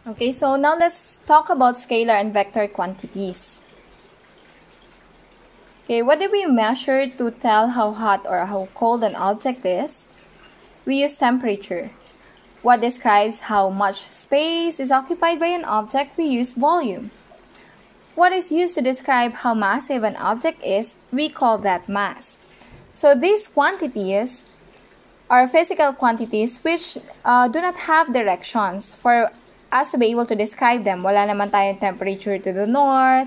Okay, so now let's talk about scalar and vector quantities. Okay, what do we measure to tell how hot or how cold an object is? We use temperature. What describes how much space is occupied by an object? We use volume. What is used to describe how massive an object is? We call that mass. So these quantities are physical quantities which do not have directions for us to be able to describe them. Wala naman tayong temperature to the north,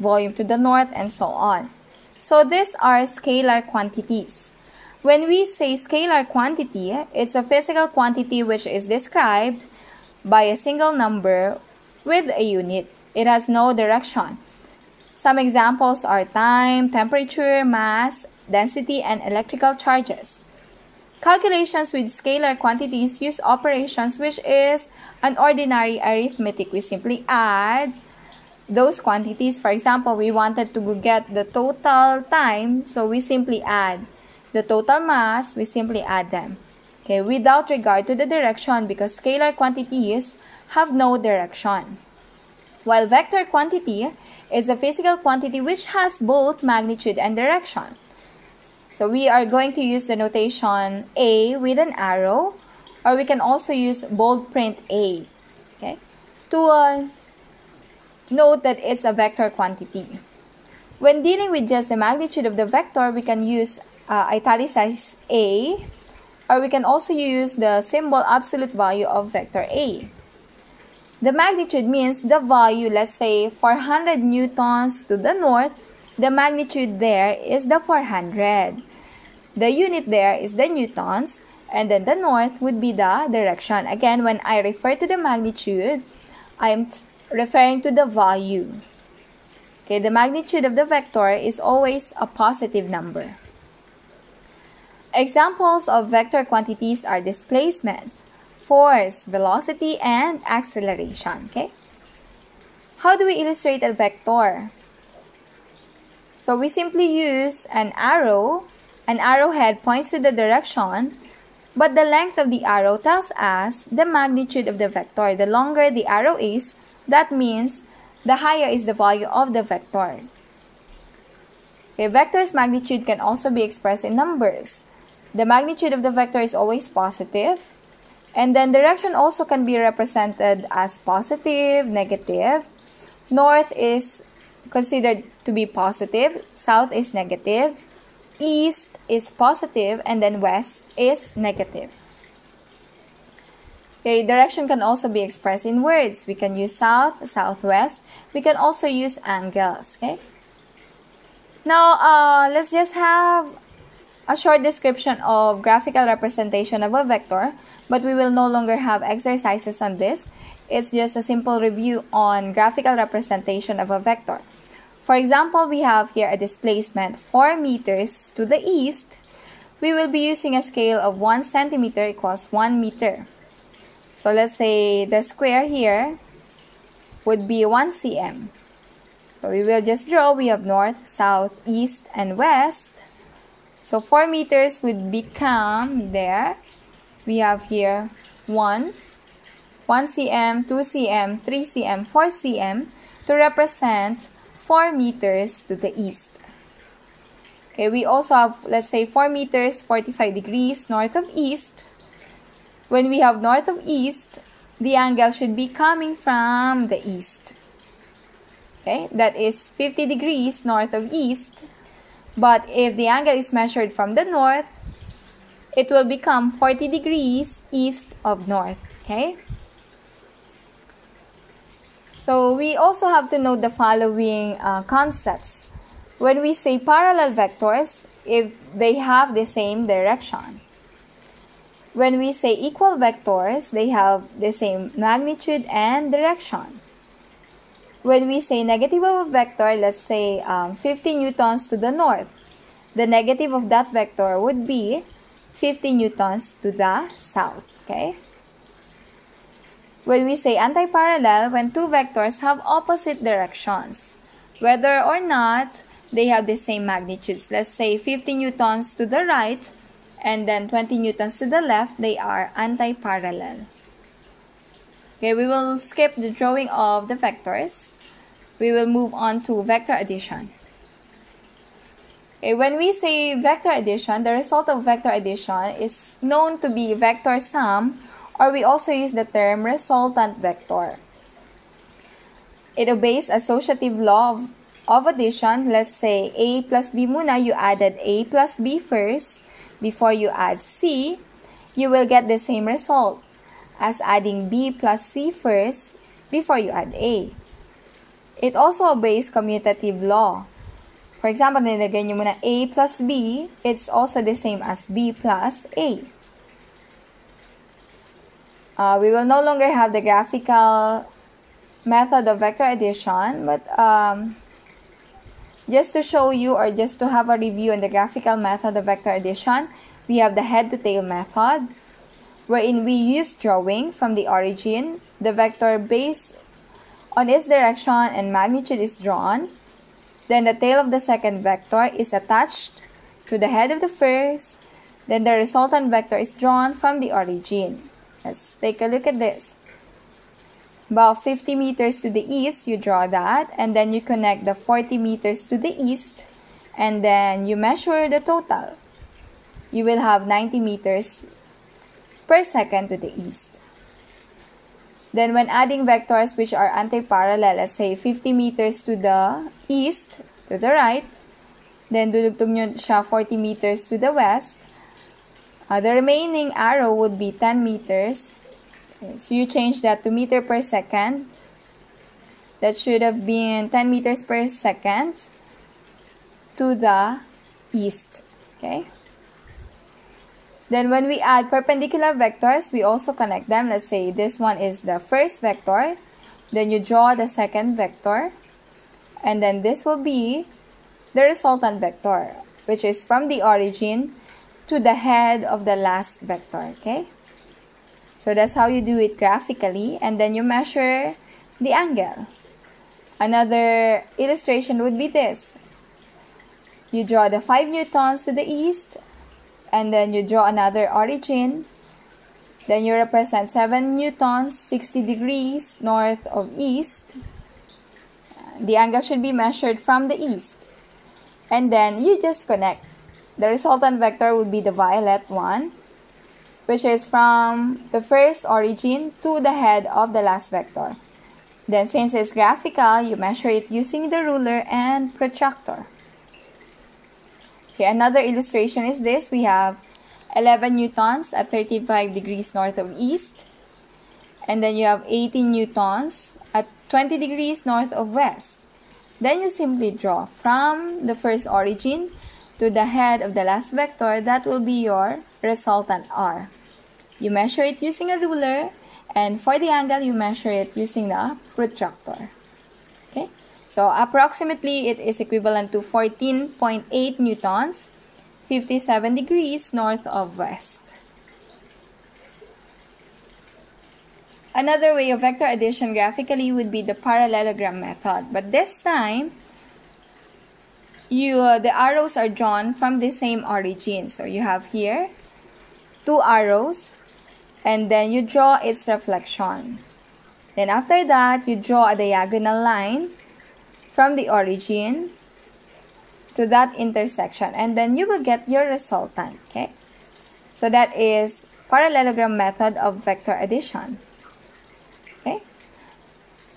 volume to the north, and so on. So these are scalar quantities. When we say scalar quantity, it's a physical quantity which is described by a single number with a unit. It has no direction. Some examples are time, temperature, mass, density, and electrical charges. Calculations with scalar quantities use operations which is an ordinary arithmetic. We simply add those quantities. For example, we wanted to get the total time, so we simply add the total mass, we simply add them. Okay, without regard to the direction, because scalar quantities have no direction. While vector quantity is a physical quantity which has both magnitude and direction. So we are going to use the notation A with an arrow, or we can also use bold print A, okay, to note that it's a vector quantity. When dealing with just the magnitude of the vector, we can use italicized A, or we can also use the symbol absolute value of vector A. The magnitude means the value, let's say 400 newtons to the north, the magnitude there is the 400. The unit there is the newtons, and then the north would be the direction. Again, when I refer to the magnitude, I'm referring to the value. Okay, the magnitude of the vector is always a positive number. Examples of vector quantities are displacement, force, velocity, and acceleration. Okay? How do we illustrate a vector? So we simply use an arrow. An arrowhead points to the direction, but the length of the arrow tells us the magnitude of the vector. The longer the arrow is, that means the higher is the value of the vector. Okay, vector's magnitude can also be expressed in numbers. The magnitude of the vector is always positive, and then direction also can be represented as positive, negative. North is considered to be positive, south is negative, east is positive, and then west is negative. Okay, direction can also be expressed in words. We can use south, southwest. We can also use angles. Okay. Now, let's just have a short description of graphical representation of a vector, but we will no longer have exercises on this. It's just a simple review on graphical representation of a vector. For example, we have here a displacement 4 meters to the east. We will be using a scale of 1 centimeter equals 1 meter. So let's say the square here would be 1 cm. So we will just draw. We have north, south, east, and west. So 4 meters would become there. We have here 1 cm, 2 cm, 3 cm, 4 cm to represent 4 meters to the east. Okay, we also have, let's say, 4 meters, 45 degrees north of east. When we have north of east, the angle should be coming from the east. Okay, that is 50 degrees north of east. But if the angle is measured from the north, it will become 40 degrees east of north. Okay? So we also have to note the following concepts. When we say parallel vectors, if they have the same direction. When we say equal vectors, they have the same magnitude and direction. When we say negative of a vector, let's say 50 newtons to the north, the negative of that vector would be 50 newtons to the south. Okay? When we say antiparallel, when two vectors have opposite directions, whether or not they have the same magnitudes. Let's say 50 newtons to the right and then 20 newtons to the left, they are antiparallel. Okay, we will skip the drawing of the vectors. We will move on to vector addition. Okay, when we say vector addition, the result of vector addition is known to be vector sum, or we also use the term resultant vector. It obeys associative law of addition. Let's say A plus B muna, you added A plus B first before you add C, you will get the same result as adding B plus C first before you add A. It also obeys commutative law. For example, nilagay nyo muna A plus B, it's also the same as B plus A. We will no longer have the graphical method of vector addition, but just to show you, or just to have a review on the graphical method of vector addition, we have the head-to-tail method, wherein we use drawing from the origin. The vector based on its direction and magnitude is drawn. Then the tail of the second vector is attached to the head of the first. Then the resultant vector is drawn from the origin. Let's take a look at this. About 50 meters to the east, you draw that, and then you connect the 40 meters to the east, and then you measure the total. You will have 90 meters per second to the east. Then when adding vectors which are anti-parallel, let's say 50 meters to the east, to the right, then dudugtog nyo siya 40 meters to the west, the remaining arrow would be 10 meters. Okay, so you change that to meter per second. That should have been 10 meters per second to the east. Okay. Then when we add perpendicular vectors, we also connect them. Let's say this one is the first vector. Then you draw the second vector. And then this will be the resultant vector, which is from the origin to the head of the last vector. Okay? So that's how you do it graphically. And then you measure the angle. Another illustration would be this. You draw the 5 newtons to the east. And then you draw another origin. Then you represent 7 newtons, 60 degrees north of east. The angle should be measured from the east. And then you just connect. The resultant vector would be the violet one, which is from the first origin to the head of the last vector. Then since it's graphical, you measure it using the ruler and protractor. Okay, another illustration is this. We have 11 newtons at 35 degrees north of east. And then you have 18 newtons at 20 degrees north of west. Then you simply draw from the first origin to the head of the last vector. That will be your resultant R. You measure it using a ruler, and for the angle, you measure it using the protractor. Okay? So approximately it is equivalent to 14.8 newtons, 57 degrees north of west. Another way of vector addition graphically would be the parallelogram method. But this time, the arrows are drawn from the same origin. So you have here 2 arrows, and then you draw its reflection. Then after that, you draw a diagonal line from the origin to that intersection, and then you will get your resultant. Okay, so that is parallelogram method of vector addition. Okay,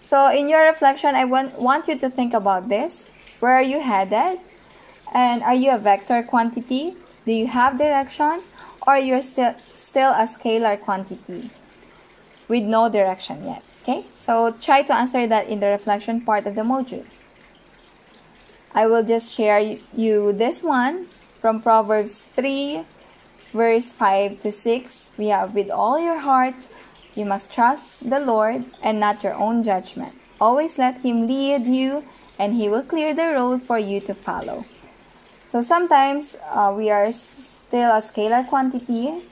so in your reflection, I want you to think about this. Where are you headed? And are you a vector quantity? Do you have direction? Or you're still a scalar quantity with no direction yet? Okay, so try to answer that in the reflection part of the module. I will just share you this one from Proverbs 3, verse 5 to 6. We have, with all your heart, you must trust the Lord and not your own judgment. Always let Him lead you, and He will clear the road for you to follow. So sometimes we are still a scalar quantity,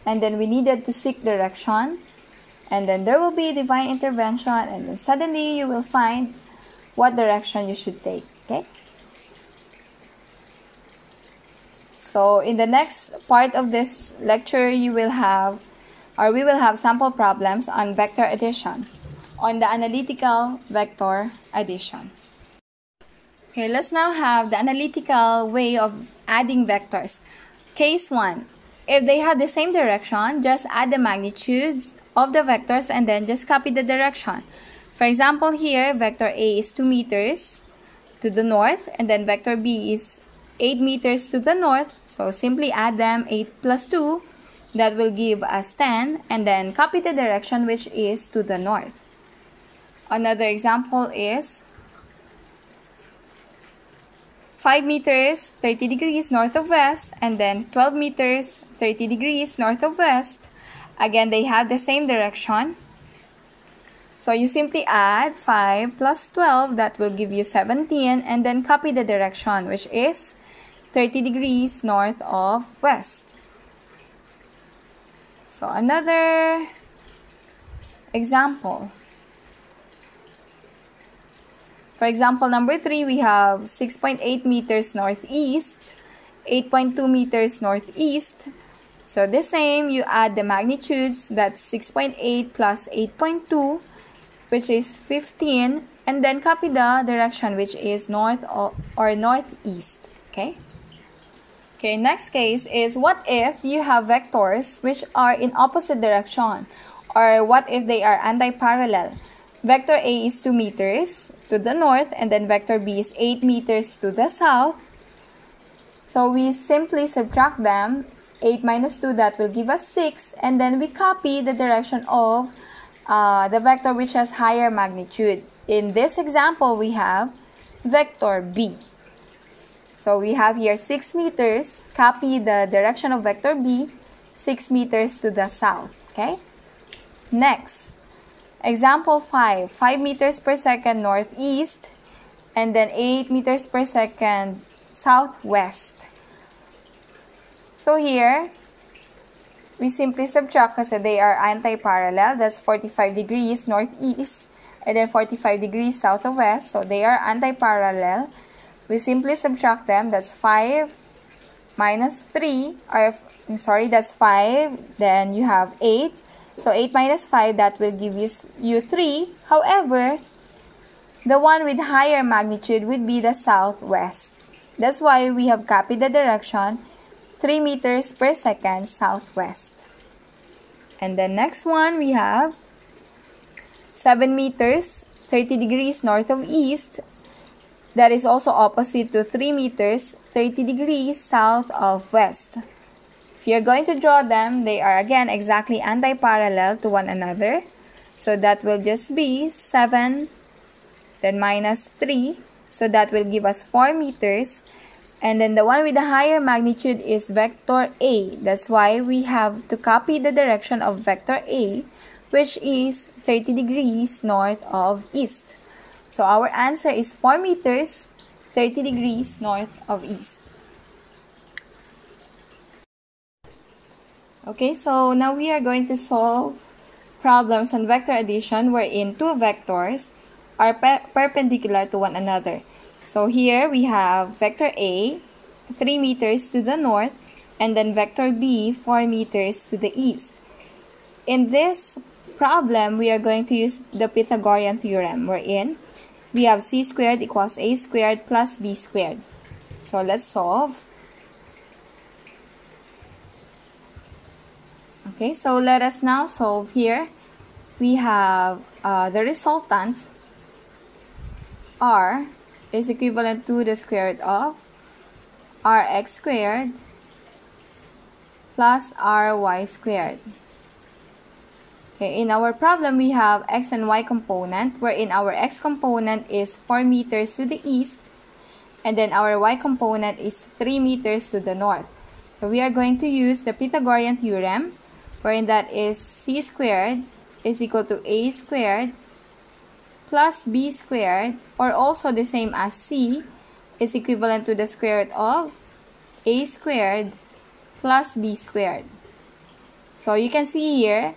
and then we needed to seek direction, and then there will be divine intervention, and then suddenly you will find what direction you should take. Okay? So in the next part of this lecture, you will have or we will have sample problems on vector addition, on the analytical vector addition. Okay, let's now have the analytical way of adding vectors. Case 1. If they have the same direction, just add the magnitudes of the vectors and then just copy the direction. For example, here, vector A is 2 meters to the north, and then vector B is 8 meters to the north. So simply add them, 8 plus 2, that will give us 10, and then copy the direction which is to the north. Another example is 5 meters, 30 degrees north of west, and then 12 meters, 30 degrees north of west. Again, they have the same direction. So you simply add 5 plus 12, that will give you 17, and then copy the direction, which is 30 degrees north of west. So another example. For example, number 3, we have 6.8 meters northeast, 8.2 meters northeast. So the same, you add the magnitudes, that's 6.8 plus 8.2, which is 15, and then copy the direction, which is north or northeast. Okay, next case is, what if you have vectors which are in opposite direction, or what if they are anti-parallel? Vector A is 2 meters to the north, and then vector B is 8 meters to the south. So we simply subtract them, 8 minus 2, that will give us 6, and then we copy the direction of the vector which has higher magnitude. In this example, we have vector B. So we have here 6 meters, copy the direction of vector B, 6 meters to the south. Okay? Next, example 5, 5 meters per second northeast, and then 8 meters per second southwest. So here, we simply subtract because they are anti-parallel. That's 45 degrees northeast, and then 45 degrees south of west. So they are anti-parallel. We simply subtract them. That's 5 minus 3, or I'm sorry, that's 5. Then you have 8. So 8 minus 5, that will give you 3. However, the one with higher magnitude would be the southwest. That's why we have copied the direction, 3 meters per second southwest. And the next one, we have 7 meters, 30 degrees north of east. That is also opposite to 3 meters, 30 degrees south of west. If you're going to draw them, they are again exactly anti-parallel to one another. So that will just be 7, then minus 3. So that will give us 4 meters. And then the one with the higher magnitude is vector A. That's why we have to copy the direction of vector A, which is 30 degrees north of east. So our answer is 4 meters, 30 degrees north of east. Okay, so now we are going to solve problems on vector addition wherein two vectors are perpendicular to one another. So here we have vector A, 3 meters to the north, and then vector B, 4 meters to the east. In this problem, we are going to use the Pythagorean theorem, wherein we have c squared equals a squared plus b squared. So let's solve. Okay, so let us now solve here. We have the resultant r is equivalent to the square root of rx squared plus ry squared. Okay, in our problem, we have x and y component, wherein our x component is 4 meters to the east, and then our y component is 3 meters to the north. So we are going to use the Pythagorean theorem, wherein that is c squared is equal to a squared plus b squared, or also the same as c, is equivalent to the square root of a squared plus b squared. So you can see here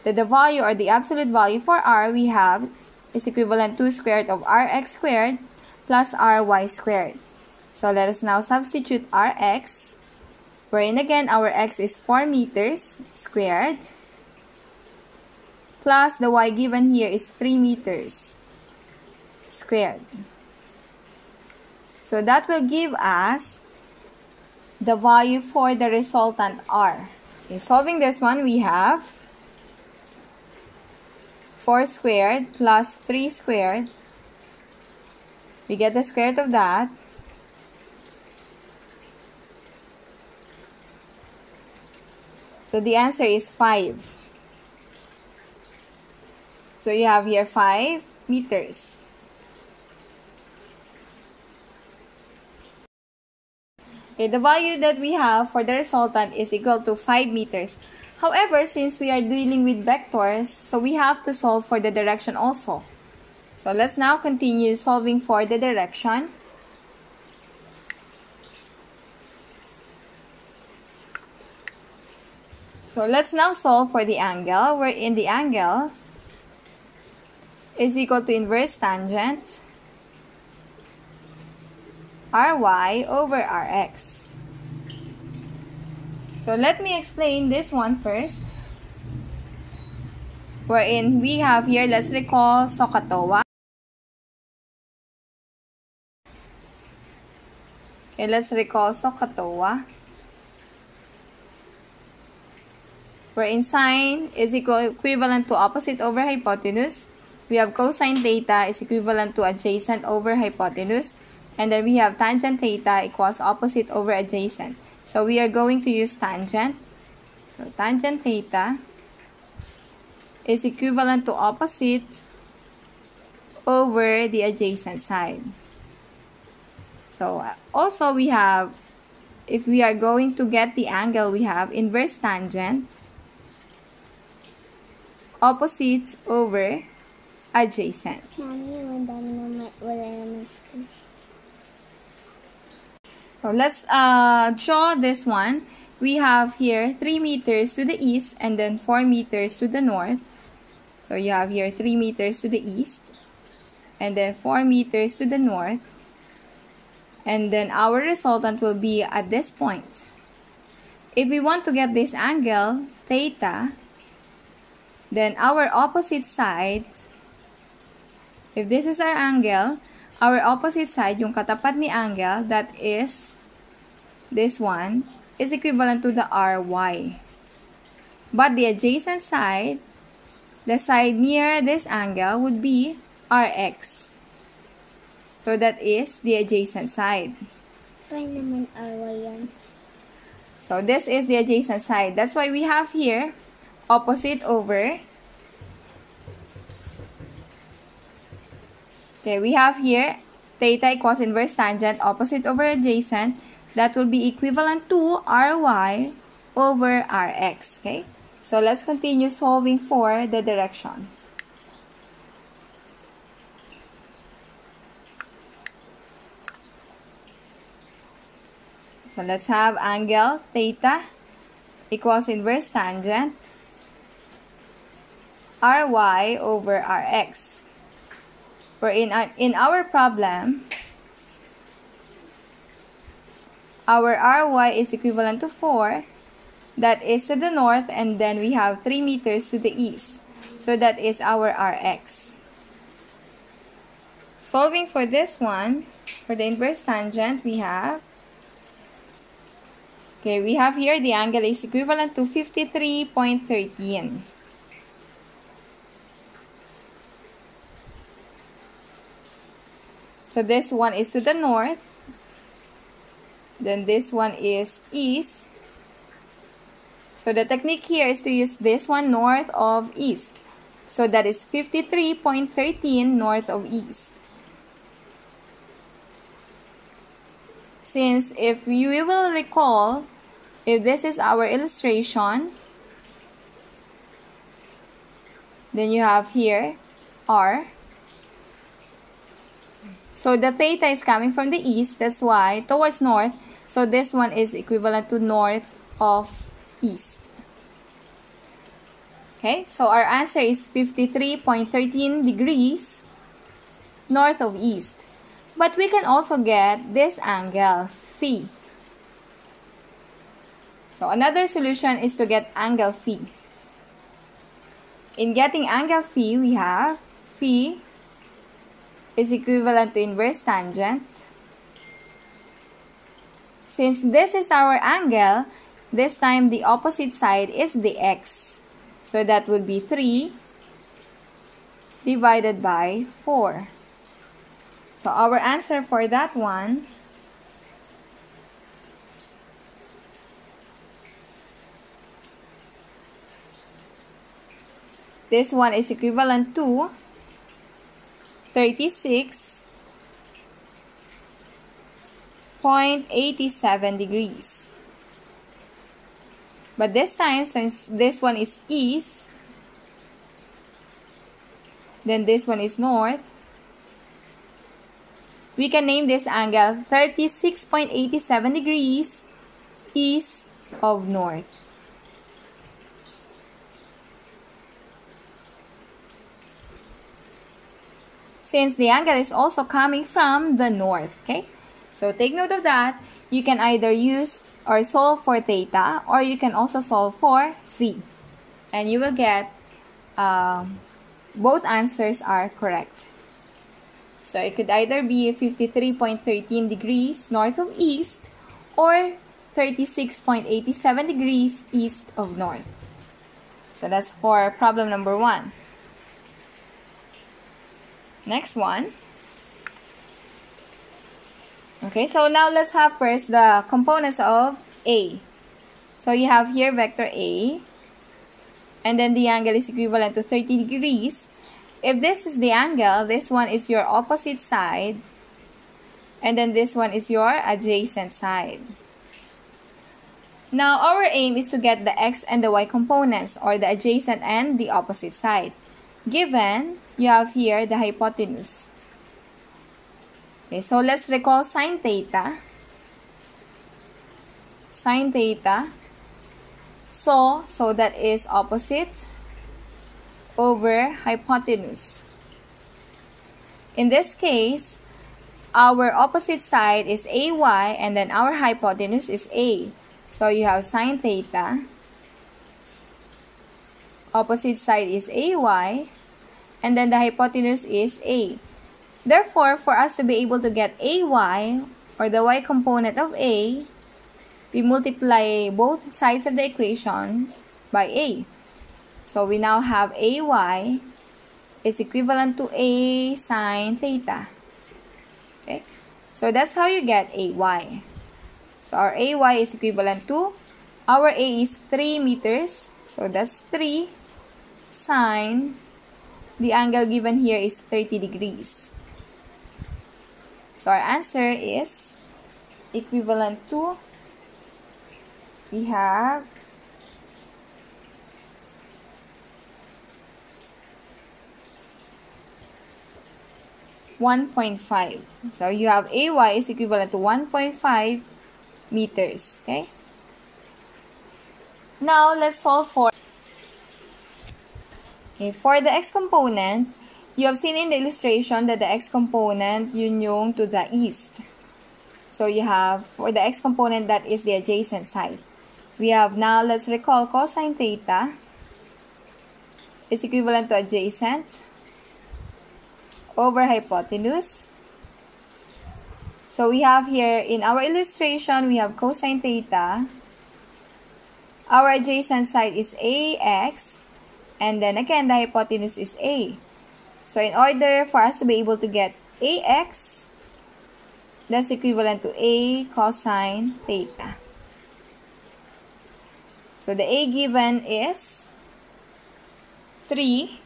that the value, or the absolute value for r, we have is equivalent to square root of rx squared plus ry squared. So let us now substitute rx. wherein again our x is 4 meters squared, plus the y given here is 3 meters squared. So that will give us the value for the resultant r. Okay, solving this one, we have 4 squared plus 3 squared. We get the square root of that. So the answer is 5. So you have here 5 meters. Okay, the value that we have for the resultant is equal to 5 meters. However, since we are dealing with vectors, so we have to solve for the direction also. So let's now continue solving for the direction. So let's now solve for the angle, wherein the angle is equal to inverse tangent ry over rx. So let me explain this one first, wherein we have here, let's recall SOHCAHTOA. Okay, let's recall SOHCAHTOA, wherein sine is equivalent to opposite over hypotenuse. We have cosine theta is equivalent to adjacent over hypotenuse. And then we have tangent theta equals opposite over adjacent. So we are going to use tangent. So tangent theta is equivalent to opposite over the adjacent side. So also we have, if we are going to get the angle, we have inverse tangent opposite over adjacent. So let's draw this one. We have here 3 meters to the east and then 4 meters to the north. So you have here 3 meters to the east and then 4 meters to the north. And then our resultant will be at this point. If we want to get this angle, theta, then our opposite side, if this is our angle, our opposite side, yung katapat ni angle, that is this one, is equivalent to the ry. But the adjacent side, the side near this angle, would be rx. So that is the adjacent side. So this is the adjacent side. That's why we have here opposite over. Okay, we have here theta equals inverse tangent opposite over adjacent. That will be equivalent to ry over rx. Okay, so let's continue solving for the direction. So let's have angle theta equals inverse tangent ry over rx. Wherein in our problem, our ry is equivalent to 4. That is to the north, and then we have 3 meters to the east. So that is our rx. Solving for this one, for the inverse tangent, we have, okay, we have here the angle is equivalent to 53.13. So this one is to the north. Then this one is east. So the technique here is to use this one north of east. So that is 53.13 north of east. Since if you will recall, if this is our illustration, then you have here r. So the theta is coming from the east, that's why towards north. So this one is equivalent to north of east. Okay, so our answer is 53.13 degrees north of east. But we can also get this angle, phi. So another solution is to get angle phi. In getting angle phi, we have phi is equivalent to inverse tangent. Since this is our angle, this time the opposite side is the x. So that would be 3 divided by 4. So our answer for that one this one is equivalent to 36.87 degrees. But this time, since this one is east, then this one is north, we can name this angle 36.87 degrees east of north. Since the angle is also coming from the north, okay? So take note of that. You can either use or solve for theta, or you can also solve for phi. And you will get both answers are correct. So it could either be 53.13 degrees north of east or 36.87 degrees east of north. So that's for problem number 1. Next one. Okay, so now let's have first the components of A. So you have here vector A, and then the angle is equivalent to 30 degrees. If this is the angle, this one is your opposite side, and then this one is your adjacent side. Now our aim is to get the x and the y components, or the adjacent and the opposite side. Given you have here the hypotenuse. Okay, so let's recall sine theta. Sine theta. So that is opposite over hypotenuse. In this case, our opposite side is AY and then our hypotenuse is A. So you have sine theta. Opposite side is AY and then the hypotenuse is A. Therefore, for us to be able to get AY, or the y component of A, we multiply both sides of the equations by A. So we now have AY is equivalent to A sine theta. Okay? So that's how you get AY. So our AY is equivalent to, our A is 3 meters. So that's 3 sine, the angle given here is 30 degrees. So our answer is equivalent to, we have 1.5. So you have AY is equivalent to 1.5 meters. Okay. Now let's solve for. Okay, for the x component, you have seen in the illustration that the x component yun yung to the east. So you have, for the x component, that is the adjacent side. We have now, let's recall, cosine theta is equivalent to adjacent over hypotenuse. So we have here, in our illustration, we have cosine theta. Our adjacent side is AX. And then again, the hypotenuse is A. So in order for us to be able to get AX, that's equivalent to A cosine theta. So the A given is 3.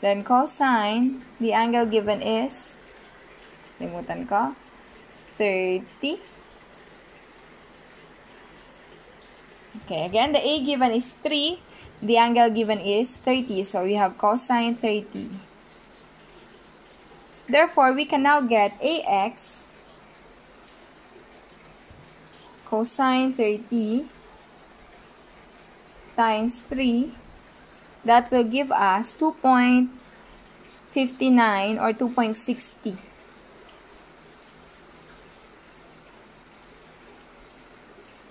Then cosine, the angle given is, limutan ko, 30. Okay, again, the A given is 3. The angle given is 30. So we have cosine 30. Therefore, we can now get AX cosine 30 times 3. That will give us 2.59 or 2.60.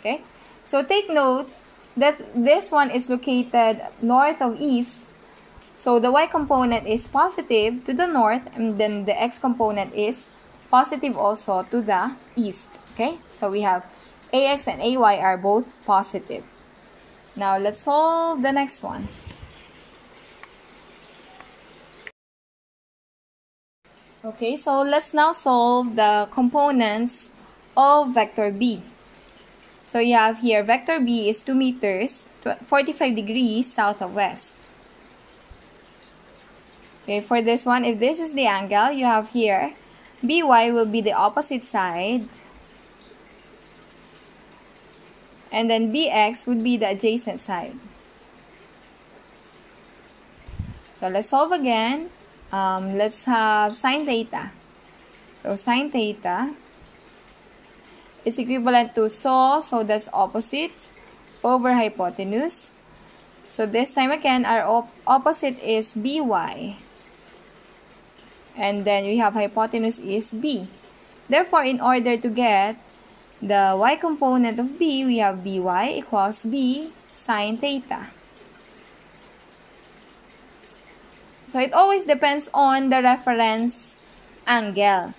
Okay, so take note that this one is located north of east. So the y component is positive to the north, and then the x component is positive also to the east. Okay, so we have ax and ay are both positive. Now let's solve the next one. Okay, so let's now solve the components of vector b. So you have here vector b is 2 meters, 45 degrees south of west. Okay, for this one, if this is the angle, you have here, by will be the opposite side. And then bx would be the adjacent side. So let's solve again. Let's have sine theta. So sine theta is equivalent to so that's opposite, over hypotenuse. So this time again, our opposite is by. And then we have hypotenuse is b. Therefore, in order to get the y component of b, we have by equals b sine theta. So it always depends on the reference angle.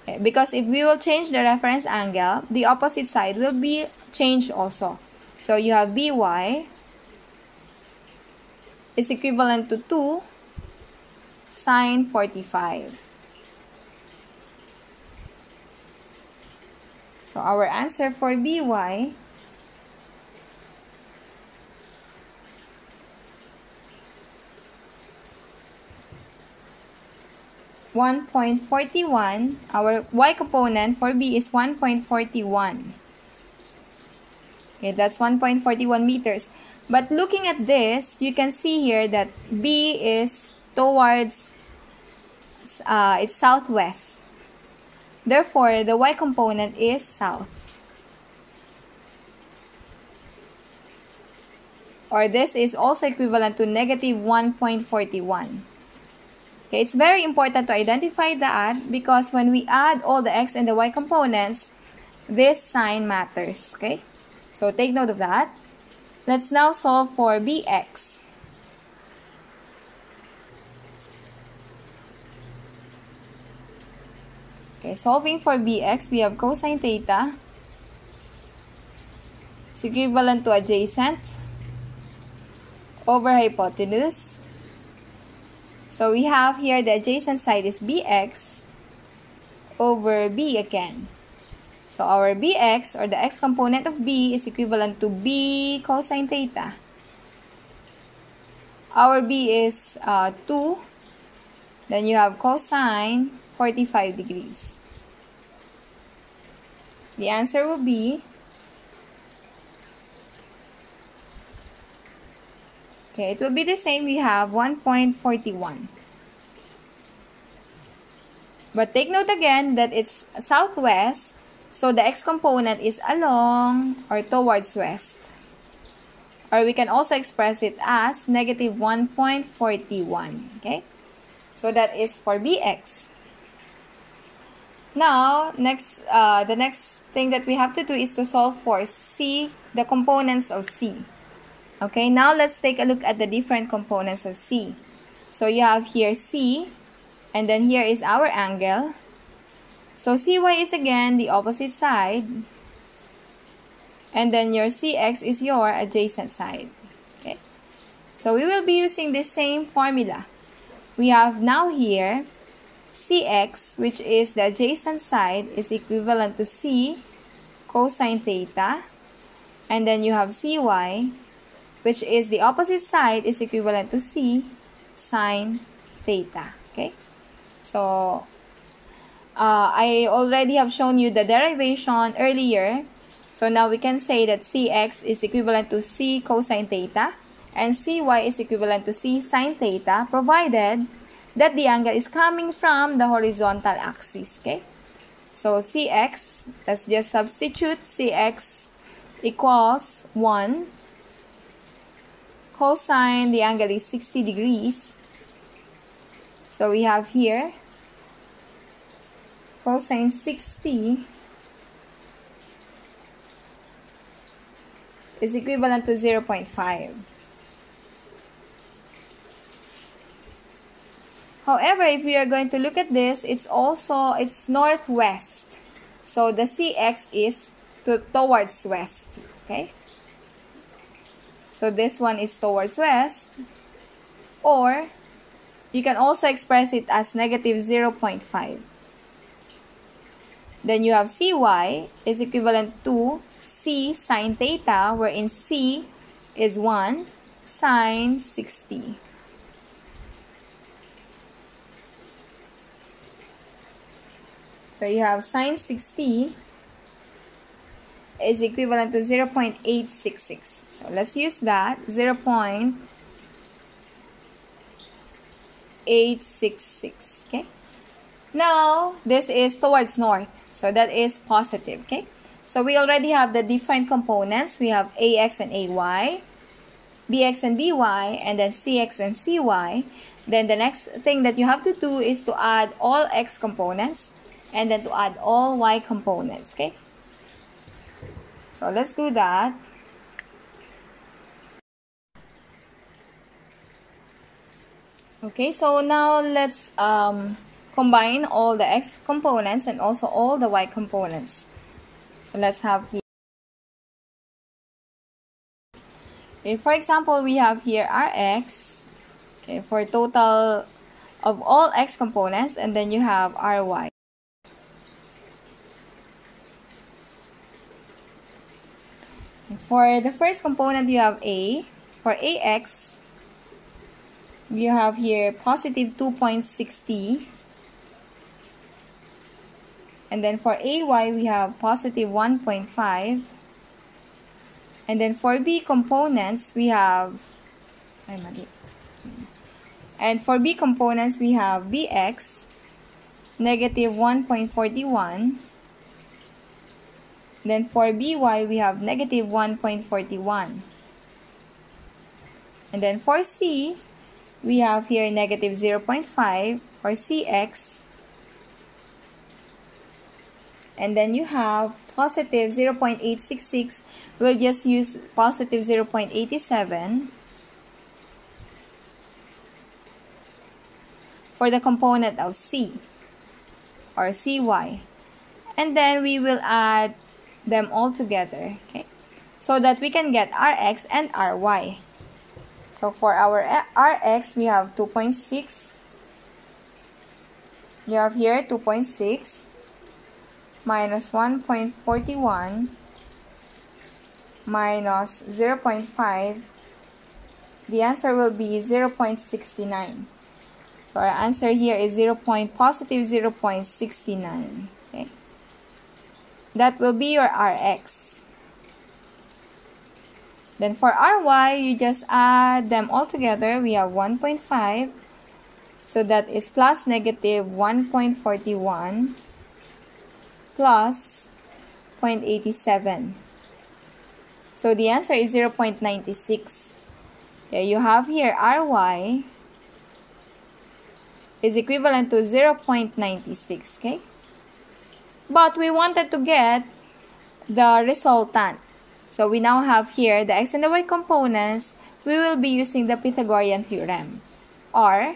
Okay, because if we will change the reference angle, the opposite side will be changed also. So you have by is equivalent to 2 sine 45. So our answer for by (1.41). Our y component for b is 1.41. Okay, that's 1.41 meters. But looking at this, you can see here that b is towards it's southwest. Therefore, the y component is south. Or this is also equivalent to negative 1.41. Okay, it's very important to identify that because when we add all the x and the y components, this sign matters. Okay, so take note of that. Let's now solve for bx. Okay, solving for bx, we have cosine theta is equivalent to adjacent over hypotenuse. So we have here the adjacent side is bx over b again. So our bx, or the x component of b, is equivalent to b cosine theta. Our b is 2. Then you have cosine 45 degrees. The answer will be, okay, it will be the same. We have 1.41. But take note again that it's southwest, so the x component is along or towards west. Or we can also express it as negative 1.41. Okay, so that is for bx. Now, the next thing that we have to do is to solve for c, the components of c. Okay, now let's take a look at the different components of c. So you have here c, and then here is our angle. So cy is again the opposite side, and then your cx is your adjacent side. Okay, so we will be using the same formula. We have now here cx, which is the adjacent side, is equivalent to c cosine theta, and then you have cy, which is the opposite side, is equivalent to c sine theta. Okay, so I already have shown you the derivation earlier. So now we can say that cx is equivalent to c cosine theta, and cy is equivalent to c sine theta, provided that the angle is coming from the horizontal axis. Okay, so cx, let's just substitute. Cx equals 1. Cosine, the angle is 60 degrees. So we have here cosine 60 is equivalent to 0.5. However, if we are going to look at this, it's northwest. So the CX is towards west. Okay? So this one is towards west. Or you can also express it as negative 0.5. Then you have CY is equivalent to C sine theta, wherein C is 1 sine 60. So you have sine 60 is equivalent to 0.866. So let's use that, 0.866. Okay. Now this is towards north, so that is positive. Okay. So we already have the different components. We have AX and AY, BX and BY, and then CX and CY. Then the next thing that you have to do is to add all X components and then to add all Y components. Okay. So let's do that. Okay, so now let's combine all the X components and also all the Y components. So let's have here. Okay, for example, we have here Rx, okay, for total of all X components, and then you have Ry. For the first component, you have A. For AX, you have here positive 2.60. And then for AY, we have positive 1.5. And then for B components, we have... And for B components, we have BX, negative 1.41. Then for BY, we have negative 1.41. And then for C, we have here negative 0.5 for CX. And then you have positive 0.866. We'll just use positive 0.87 for the component of C or CY. And then we will add them all together, okay, so that we can get Rx and Ry. So for our Rx, we have 2.6. You have here 2.6 minus 1.41 minus 0.5. The answer will be 0.69. So our answer here is positive 0.69. Okay. That will be your Rx. Then for Ry, you just add them all together. We have 1.5. So that is plus negative 1.41 plus 0.87. So the answer is 0.96. Okay, you have here Ry is equivalent to 0.96. Okay. But we wanted to get the resultant. So we now have here the X and the Y components. We will be using the Pythagorean theorem. R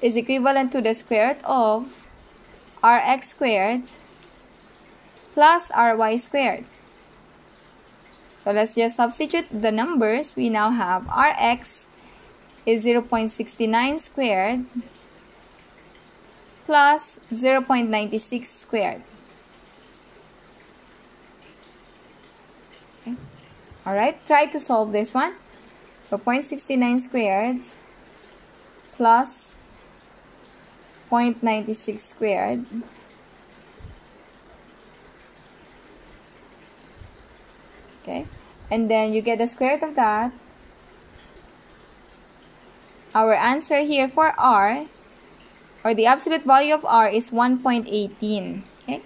is equivalent to the square root of Rx squared plus Ry squared. So let's just substitute the numbers. We now have Rx is 0.69 squared plus 0.96 squared. Okay. Alright, try to solve this one. So 0.69 squared plus 0.96 squared okay, and then you get the square root of that. Our answer here for R, or the absolute value of R, is 1.18. Okay,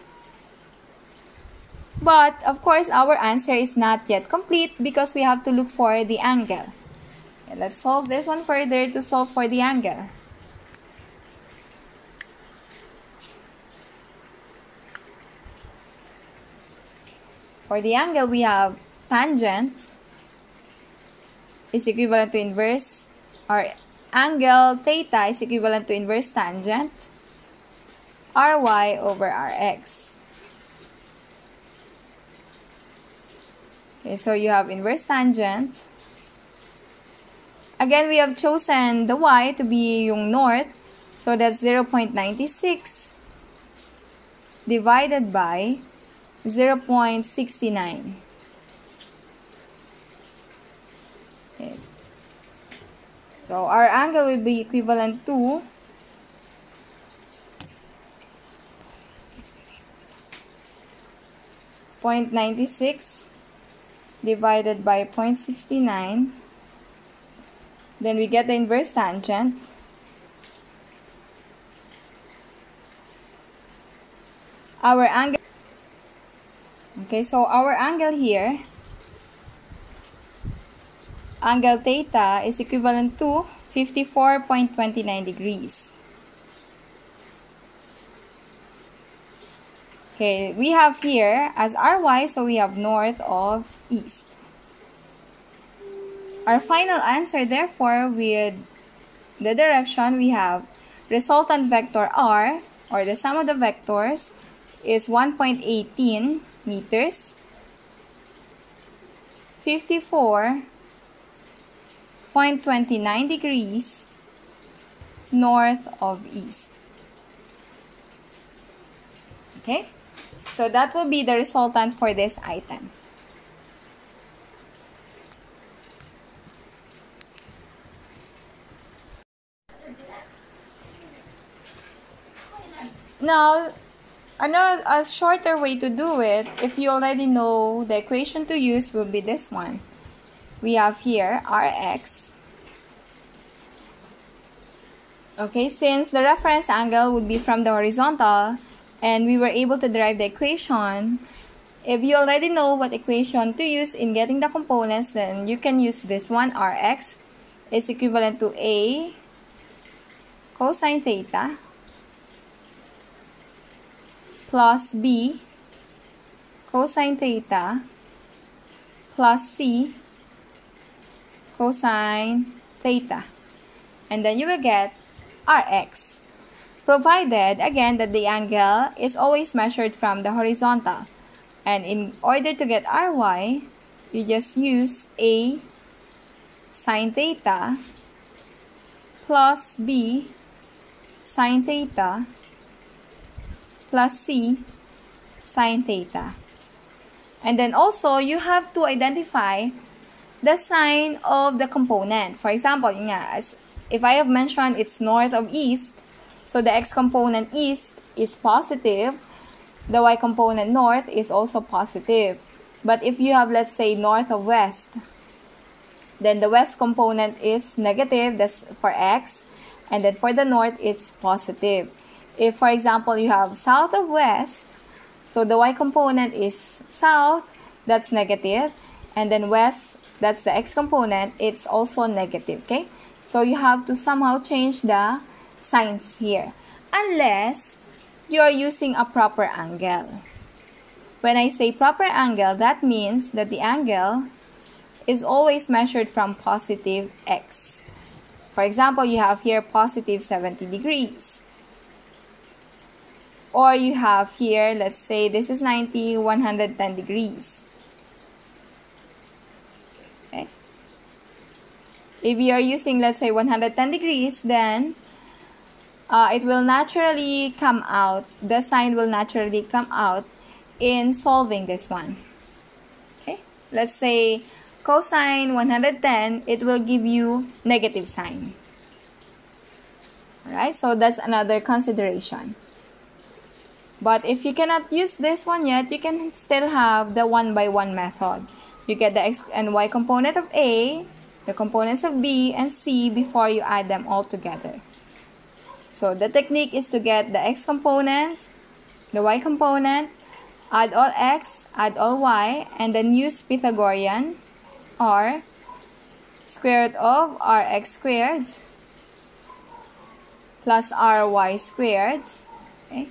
but of course our answer is not yet complete because we have to look for the angle. Okay, let's solve this one further to solve for the angle. For the angle, we have tangent is equivalent to inverse, or angle theta is equivalent to inverse tangent ry over rx. Okay, so you have inverse tangent. Again, we have chosen the y to be yung north. So that's 0.96 divided by 0.69. Okay. So our angle will be equivalent to 0.96 divided by 0.69. Then we get the inverse tangent. Our angle. Okay, so our angle here, angle theta, is equivalent to 54.29 degrees. Okay, we have here as ry, so we have north of east. Our final answer, therefore, with the direction, we have resultant vector r, or the sum of the vectors, is 1.18 meters, 54.29 degrees north of east. Okay, so that will be the resultant for this item. Now, a shorter way to do it, if you already know the equation to use, will be this one. We have here Rx. Okay, since the reference angle would be from the horizontal, and we were able to derive the equation, if you already know what equation to use in getting the components, then you can use this one. Rx is equivalent to A cosine theta plus B cosine theta plus C cosine theta, and then you will get Rx, provided again that the angle is always measured from the horizontal. And in order to get Ry, you just use A sine theta plus B sine theta plus C sine theta. And then also, you have to identify the sign of the component. For example, if I have mentioned it's north of east, so the x component east is positive, the y component north is also positive. But if you have, let's say, north of west, then the west component is negative, that's for x, and then for the north, it's positive. If, for example, you have south of west, so the y component is south, that's negative, and then west, that's the x component, it's also negative, okay? So you have to somehow change the signs here, unless you are using a proper angle. When I say proper angle, that means that the angle is always measured from positive x. For example, you have here positive 70 degrees. Or you have here, let's say this is 90, 110 degrees. Okay. If you are using, let's say, 110 degrees, then it will naturally come out, the sign will naturally come out in solving this one. Okay, let's say cosine 110, it will give you negative sign. Alright, so that's another consideration. But if you cannot use this one yet, you can still have the 1-by-1 method. You get the x and y component of A, the components of B and C before you add them all together. So the technique is to get the x components, the y component, add all x, add all y, and then use Pythagorean, or square root of rx squared plus ry squared. Okay.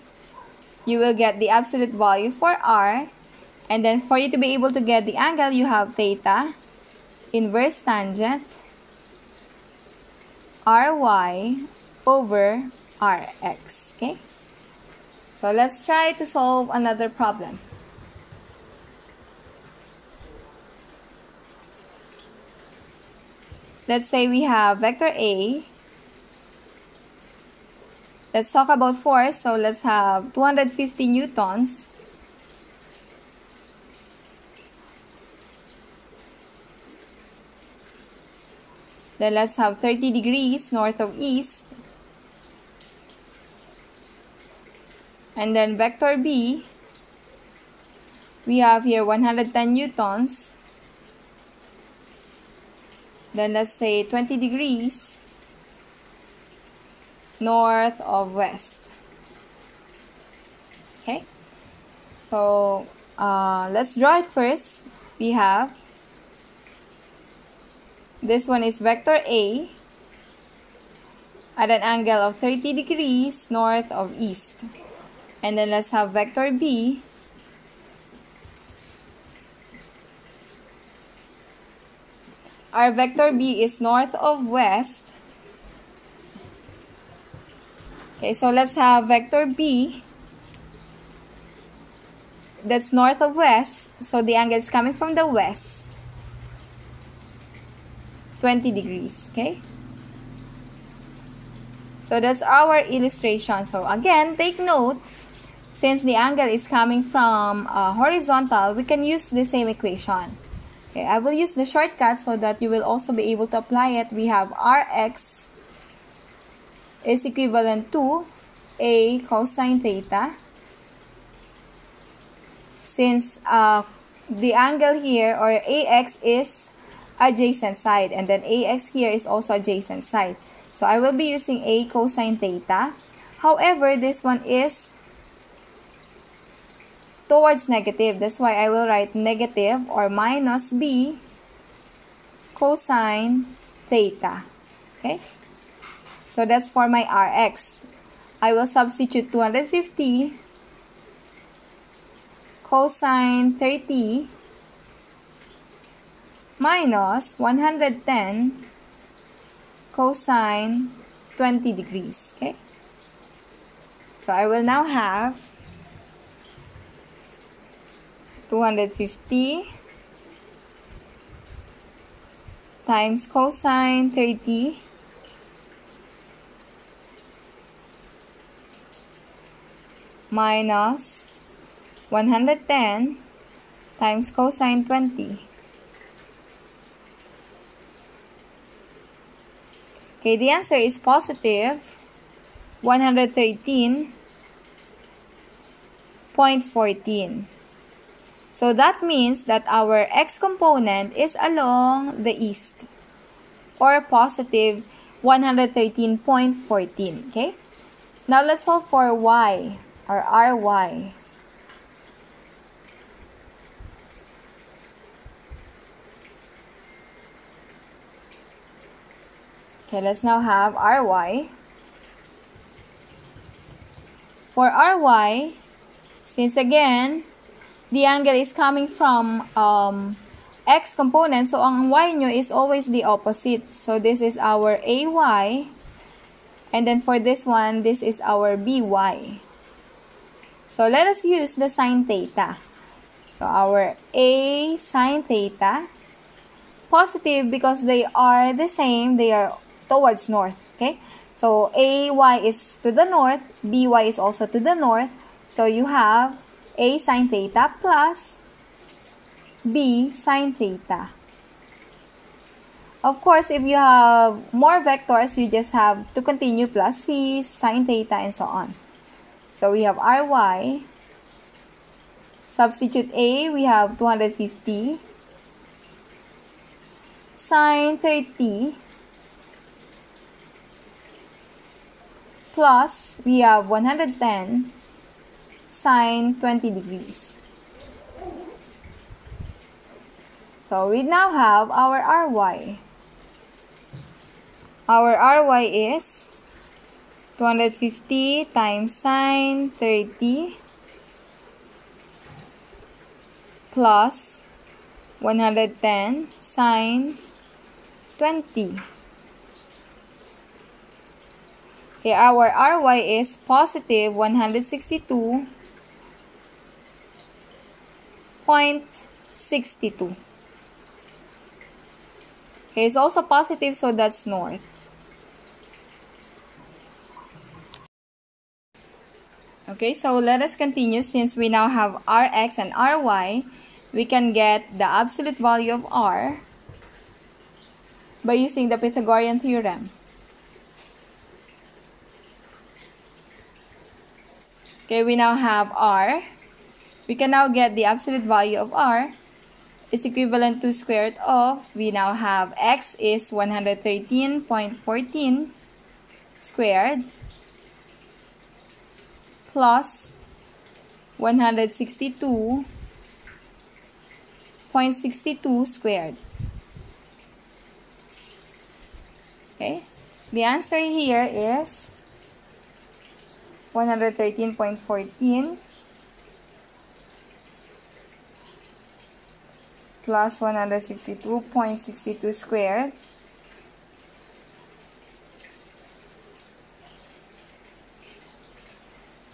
You will get the absolute value for r, And then for you to be able to get the angle, you have theta inverse tangent ry over rx. Okay? So let's try to solve another problem. Let's say we have vector A. Let's talk about force. So let's have 250 newtons. Then let's have 30 degrees north of east. And then vector B, we have here 110 newtons. Then let's say 20 degrees north of west. Okay, so let's draw it first. We have this one is vector A at an angle of 30 degrees north of east. And then let's have vector B. Our vector B is north of west. Okay, so let's have vector B. That's north of west. So the angle is coming from the west. 20 degrees. Okay. So that's our illustration. So again, take note. Since the angle is coming from horizontal, we can use the same equation. Okay, I will use the shortcut so that you will also be able to apply it. We have Rx is equivalent to A cosine theta. Since the angle here, or AX, is adjacent side, and then AX here is also adjacent side. So I will be using A cosine theta. However, this one is towards negative. That's why I will write negative or minus B cosine theta. Okay? So that's for my Rx. I will substitute 250 cosine 30 minus 110 cosine 20 degrees. Okay? So I will now have 250 times cosine 30 minus 110 times cosine 20. Okay, the answer is positive 113.14. So that means that our x component is along the east, or positive 113.14. Okay? Now let's solve for y, or ry. Okay, let's now have ry. For ry, since again, the angle is coming from x component, so ang y nyo is always the opposite. So this is our ay, and then for this one, this is our by. So let us use the sine theta. So our a sine theta, positive because they are the same, they are towards north. Okay, so ay is to the north, by is also to the north, so you have a sine theta plus b sine theta. Of course, if you have more vectors, you just have to continue plus c sine theta and so on. So we have ry. Substitute a, we have 250 sine 30 plus we have 110 sine 20 degrees. So we now have our ry. Our ry is 250 times sine 30 plus 110 sine 20. Okay, our RY is positive 162.62. Okay, it's also positive, so that's north. Okay, so let us continue. Since we now have Rx and Ry, we can get the absolute value of R by using the Pythagorean theorem. Okay, we now have R. We can now get the absolute value of R is equivalent to square root of, we now have X is 113.14 squared plus 162.62 squared. Okay, the answer here is 113.14 plus 162.62 squared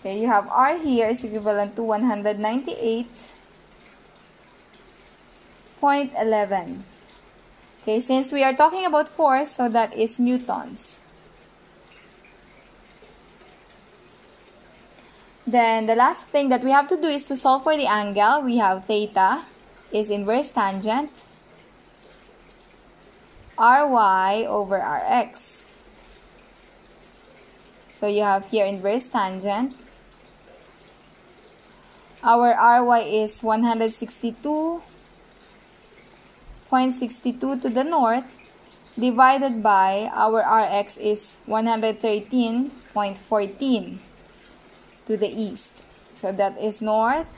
Okay, you have R here is equivalent to 198.11. Okay, since we are talking about force, so that is newtons. Then the last thing that we have to do is to solve for the angle. We have theta is inverse tangent Ry over Rx. So you have here inverse tangent. Our Ry is 162.62 to the north divided by our Rx is 113.14 to the east. So that is north.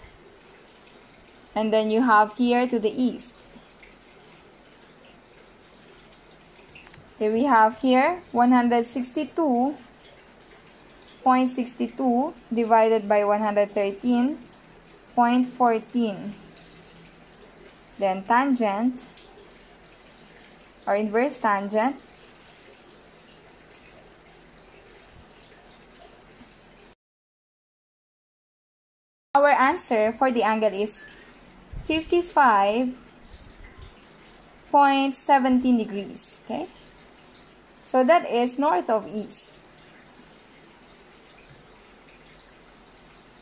And then you have here to the east. Okay, we have here 162.62 divided by 113.14. Then tangent or inverse tangent. Our answer for the angle is 55.17 degrees. Okay, so that is north of east.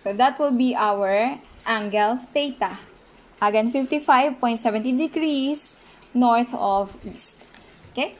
So that will be our angle theta. Again, 55.17 degrees north of east. Okay.